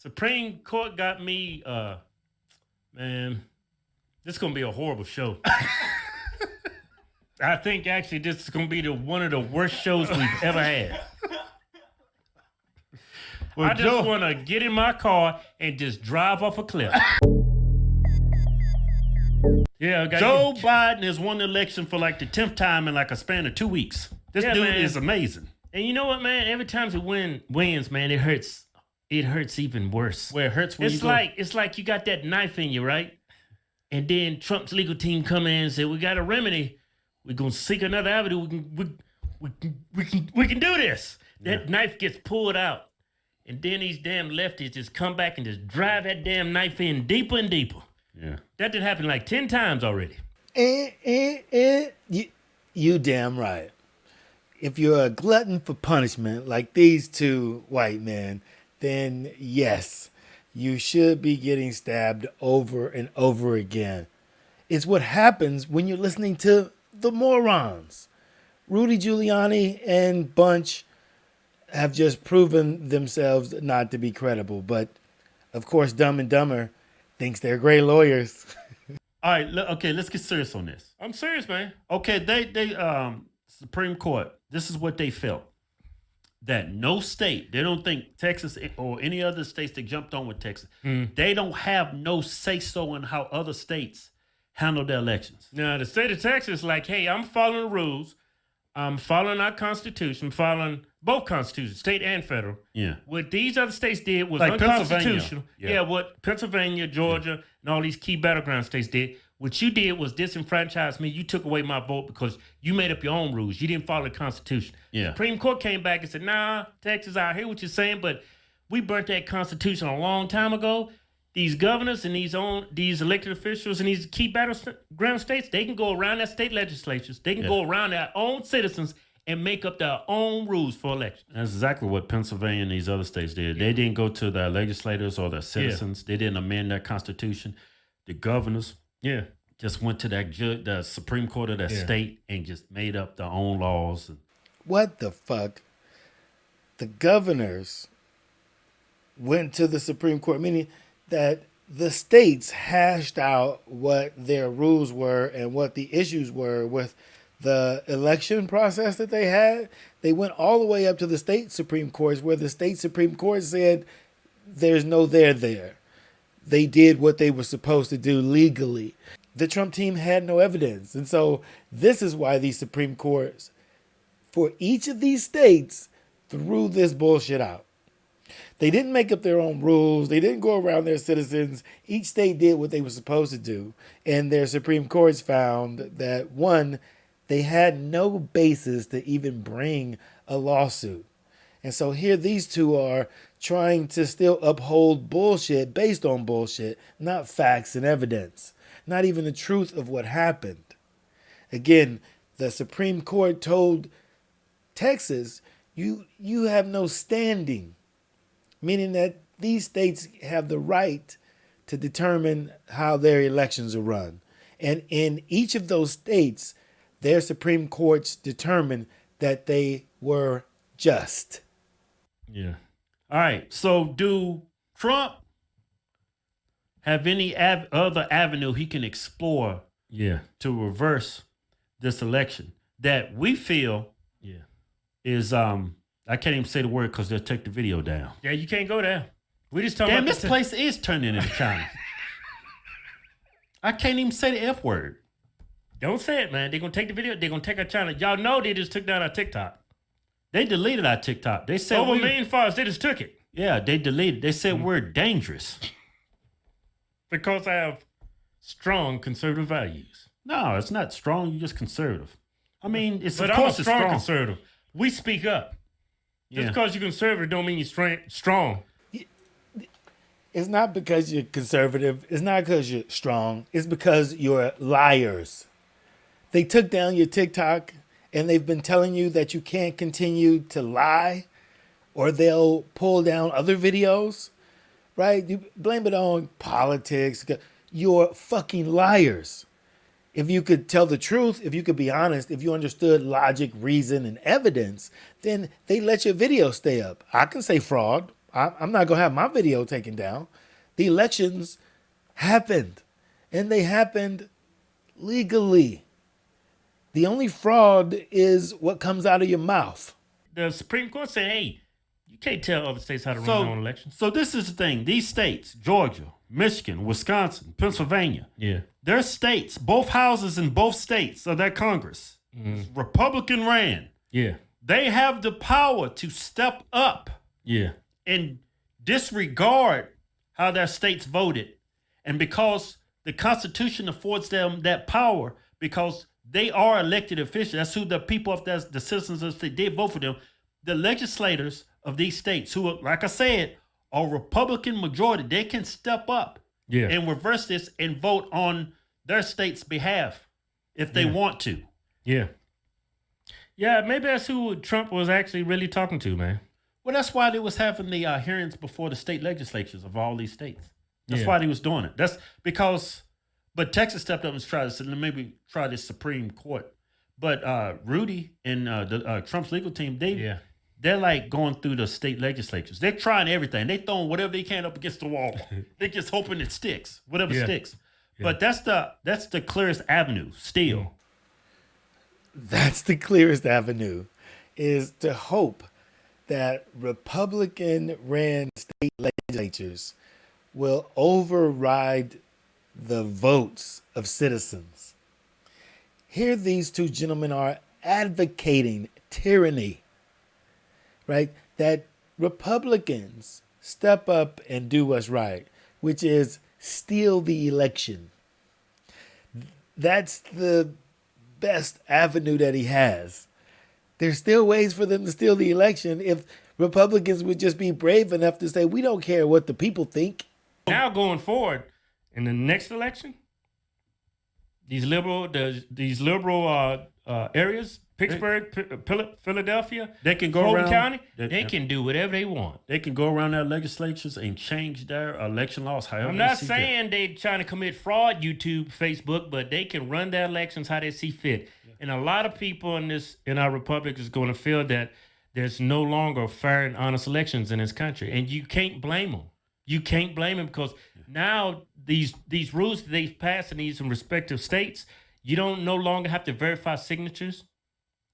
Supreme Court got me, man, this is going to be a horrible show. I think actually this is going to be one of the worst shows we've ever had. Well, I just want to get in my car and just drive off a cliff. Yeah, Joe Biden has won the election for like the 10th time in like a span of 2 weeks. This dude is amazing. And you know what, man? Every time he wins, man, it hurts. It hurts even worse. Where it hurts when it's like you got that knife in you, right? And then Trump's legal team come in and say, "We got a remedy. We're gonna seek another avenue. We can do this." That knife gets pulled out, and then these damn lefties just come back and just drive that damn knife in deeper and deeper. Yeah, that did happen like 10 times already. You damn right. If you're a glutton for punishment like these two white men, then yes, you should be getting stabbed over and over again. It's what happens when you're listening to the morons. Rudy Giuliani and Bunch have just proven themselves not to be credible. But, of course, Dumb and Dumber thinks they're great lawyers. All right, okay, let's get serious on this. I'm serious, man. Okay, they Supreme Court, this is what they felt. That no state, they don't think Texas or any other states that jumped on with Texas, they don't have no say-so in how other states handle their elections. Now, the state of Texas is like, hey, I'm following the rules. I'm following our Constitution, following both Constitutions, state and federal. Yeah. What these other states did was like unconstitutional. Yeah, what Pennsylvania, Georgia, and all these key battleground states did. What you did was disenfranchise me. You took away my vote because you made up your own rules. You didn't follow the Constitution. Yeah. The Supreme Court came back and said, nah, Texas, I hear what you're saying, but we burnt that Constitution a long time ago. These governors and these elected officials and these key battleground states, they can go around their state legislatures. They can go around their own citizens and make up their own rules for elections. That's exactly what Pennsylvania and these other states did. They didn't go to their legislators or their citizens. They didn't amend their Constitution. The governors just went to the Supreme Court of that state and just made up their own laws. What the fuck? The governors went to the Supreme Court, meaning that the states hashed out what their rules were and what the issues were with the election process that they had. They went all the way up to the state Supreme Courts, where the state Supreme Court said there's no there there. They did what they were supposed to do legally. The Trump team had no evidence. And so this is why these Supreme Courts, for each of these states, threw this bullshit out. They didn't make up their own rules. They didn't go around their citizens. Each state did what they were supposed to do. And their Supreme Courts found that, one, they had no basis to even bring a lawsuit. And so here these two are trying to still uphold bullshit based on bullshit, not facts and evidence, not even the truth of what happened. Again, the Supreme Court told Texas, you have no standing, meaning that these states have the right to determine how their elections are run. And in each of those states, their Supreme Courts determined that they were just. Yeah. All right. So do Trump have any other avenue he can explore to reverse this election that we feel is I can't even say the word because they'll take the video down. Yeah, you can't go there. We just talking about this place is turning into China. I can't even say the F word. Don't say it, man. They're going to take the video. They're going to take our channel. Y'all know they just took down our TikTok. They deleted our TikTok. They said over 1 million followers. They just took it. Yeah, they deleted. They said we're dangerous. Because I have strong conservative values. No, it's not strong. You're just conservative. I mean, it's but of course I'm a strong conservative. We speak up. Just because you're conservative don't mean you're strong. It's not because you're conservative. It's not because you're strong. It's because you're liars. They took down your TikTok and they've been telling you that you can't continue to lie or they'll pull down other videos, right? You blame it on politics. You're fucking liars. If you could tell the truth, if you could be honest, if you understood logic, reason, and evidence, then they let your video stay up. I can say fraud. I'm not gonna have my video taken down. The elections happened, and they happened legally. The only fraud is what comes out of your mouth. The Supreme Court said, hey, you can't tell other states how to run their own elections. So this is the thing. These states, Georgia, Michigan, Wisconsin, Pennsylvania, they're states, both houses in both states of that Congress, Republican ran. Yeah. They have the power to step up and disregard how their states voted. And because the Constitution affords them that power, because they are elected officials, that's who the people of the citizens of the state, they vote for them. The legislators of these states, who, like I said, are Republican majority, they can step up and reverse this and vote on their state's behalf if they want to. Yeah. Yeah, maybe that's who Trump was actually really talking to, man. Well, that's why they was having the hearings before the state legislatures of all these states. That's why they was doing it. That's because, but Texas stepped up and tried to say, maybe try this Supreme Court. But Rudy and Trump's legal team, they're like going through the state legislatures. They're trying everything. They throwing whatever they can up against the wall. They're just hoping it sticks, whatever sticks. Yeah. But that's the clearest avenue still. That's the clearest avenue, is to hope that Republican-ran state legislatures will override the votes of citizens. Here these two gentlemen are advocating tyranny, right? That Republicans step up and do what's right, which is steal the election. That's the best avenue that he has. There's still ways for them to steal the election if Republicans would just be brave enough to say, we don't care what the people think. Now going forward, in the next election, these liberal areas, Pittsburgh, Philadelphia, they can go Fulton around County, they can do whatever they want. They can go around their legislatures and change their election laws however I'm not saying they're trying to commit fraud, YouTube, Facebook, but they can run their elections how they see fit. Yeah. And a lot of people in our republic is going to feel that there's no longer fair and honest elections in this country, and you can't blame them. You can't blame them because now these rules that they've passed in these respective states, you don't no longer have to verify signatures,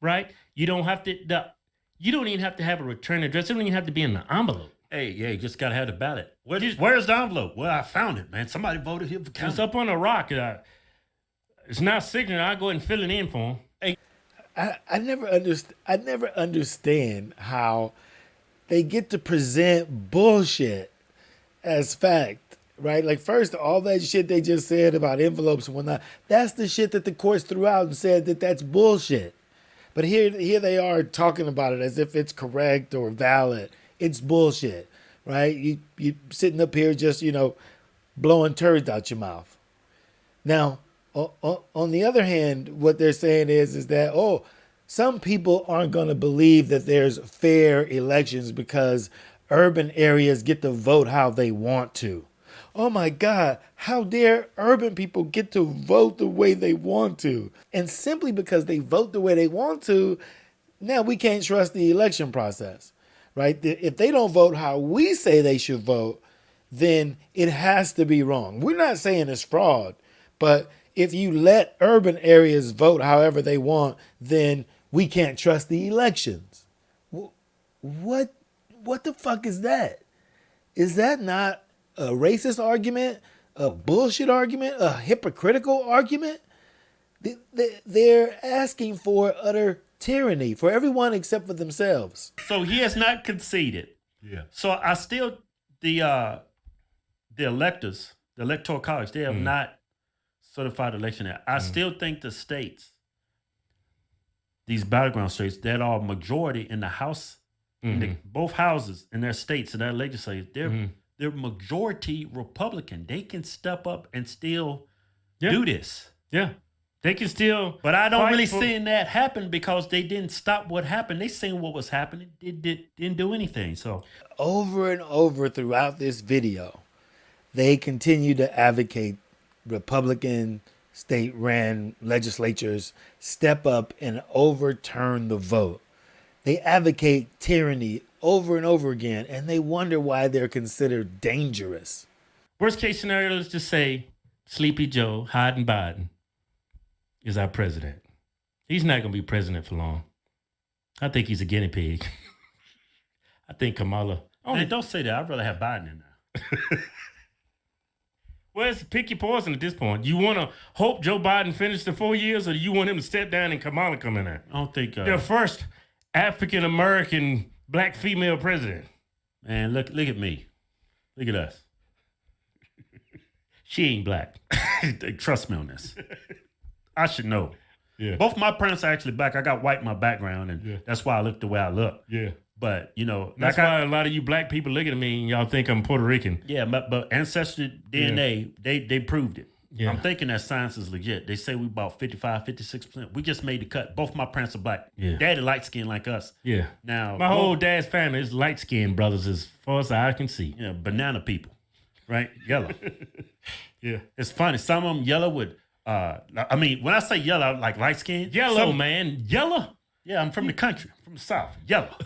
right? You don't have to. You don't even have to have a return address. It don't even have to be in the envelope. Hey, you just gotta have the ballot. Where's the envelope? Well, I found it, man. Somebody voted here for county. It's up on a rock. It's not signature. I'll go ahead and fill it in for them. Hey, I never understand how they get to present bullshit as fact, right? Like, first, all that shit they just said about envelopes and whatnot, that's the shit that the courts threw out and said that that's bullshit. But here they are talking about it as if it's correct or valid. It's bullshit, right? You sitting up here just, blowing turds out your mouth. Now, on the other hand, what they're saying is that, some people aren't going to believe that there's fair elections because urban areas get to vote how they want to. Oh my God, how dare urban people get to vote the way they want to? And simply because they vote the way they want to, now we can't trust the election process, right? If they don't vote how we say they should vote, then it has to be wrong. We're not saying it's fraud, but if you let urban areas vote however they want, then we can't trust the elections. What the fuck is that? Is that not a racist argument, a bullshit argument, a hypocritical argument? They're asking for utter tyranny for everyone except for themselves. So he has not conceded. Yeah. So I still, the electors, the Electoral College, they have not certified election yet. I still think the states, these battleground states that are majority in the House, in both houses in their states and their legislatures, they're majority Republican. They can step up and still do this. Yeah. They can still. But I don't really see that happen because they didn't stop what happened. They seen what was happening. Didn't do anything. So over and over throughout this video, they continue to advocate Republican state-ran legislatures step up and overturn the vote. They advocate tyranny over and over again, and they wonder why they're considered dangerous. Worst case scenario, let's just say Sleepy Joe Biden is our president. He's not going to be president for long. I think he's a guinea pig. I think Kamala. Hey, don't say that. I'd rather have Biden in there. Well, it's pick your poison at this point. You want to hope Joe Biden finishes the 4 years, or do you want him to step down and Kamala come in there? I don't think... the first African-American black female president. Man, look at me. Look at us. She ain't black. Trust me on this. I should know. Yeah. Both my parents are actually black. I got white in my background, and that's why I look the way I look. Yeah. But, you know... That's why a lot of you black people look at me and y'all think I'm Puerto Rican. Yeah, but Ancestry DNA, they proved it. Yeah. I'm thinking that science is legit. They say we about 55, 56%. We just made the cut. Both my parents are black. Yeah. Daddy light skinned like us. Yeah. Now my whole dad's family is light-skinned brothers as far as I can see. Yeah, banana people, right? Yellow. Yeah. It's funny. Some of them yellow with, I mean, when I say yellow, like light skin. Yellow, man. Yellow? Yeah, I'm from the country, from the South. Yellow.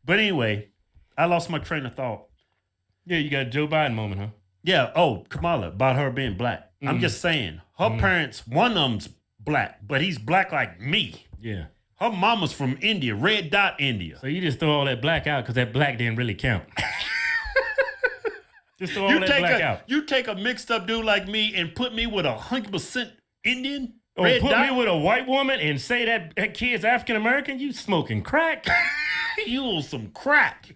But anyway, I lost my train of thought. Yeah, you got a Joe Biden moment, huh? Yeah. Oh, Kamala, about her being black. I'm just saying, her parents, one of them's black, but he's black like me. Yeah. Her mama's from India, red dot India. So you just throw all that black out because that black didn't really count. Just throw all that black out. You take a mixed up dude like me and put me with 100% Indian, Or red put dot. me with a white woman and say that kid's African American? You smoking crack? You on some crack.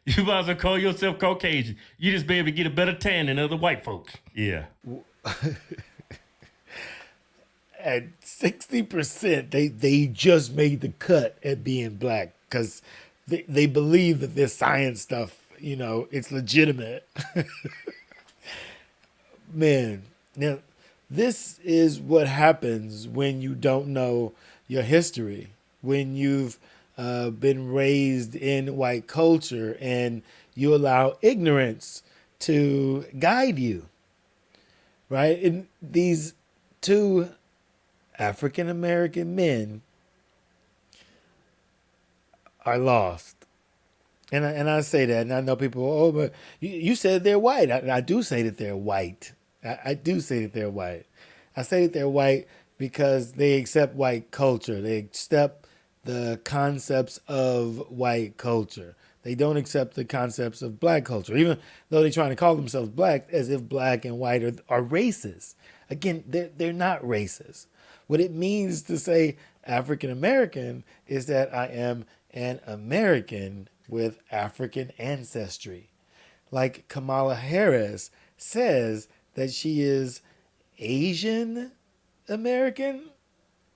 You might as well call yourself Caucasian. You just be able to get a better tan than other white folks. Yeah. At 60%, they just made the cut at being black because they believe that this science stuff, you know, it's legitimate. Man, now this is what happens when you don't know your history, when you've been raised in white culture and you allow ignorance to guide you, right? And these two African American men are lost. And I say that, and I know people, oh, but you said they're white. I do say that they're white. I do say that they're white. I say that they're white because they accept white culture. They accept the concepts of white culture. They don't accept the concepts of black culture, even though they're trying to call themselves black as if black and white are races. Again, they're not racist. What it means to say African American is that I am an American with African ancestry. Like Kamala Harris says that she is Asian American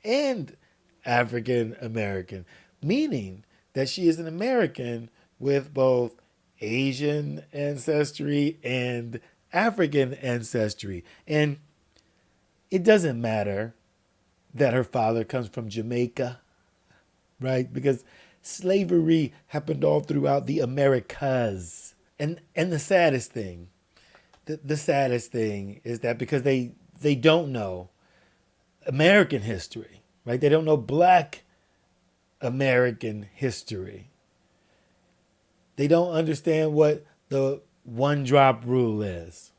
and African American, meaning that she is an American with both Asian ancestry and African ancestry. And it doesn't matter that her father comes from Jamaica, right? Because slavery happened all throughout the Americas. And the saddest thing, the saddest thing is that because they don't know American history, right? They don't know Black American history. They don't understand what the one drop rule is.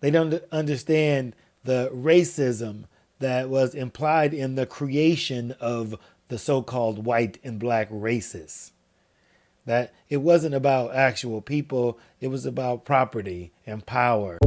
They don't understand the racism that was implied in the creation of the so-called white and black races. That it wasn't about actual people, it was about property and power.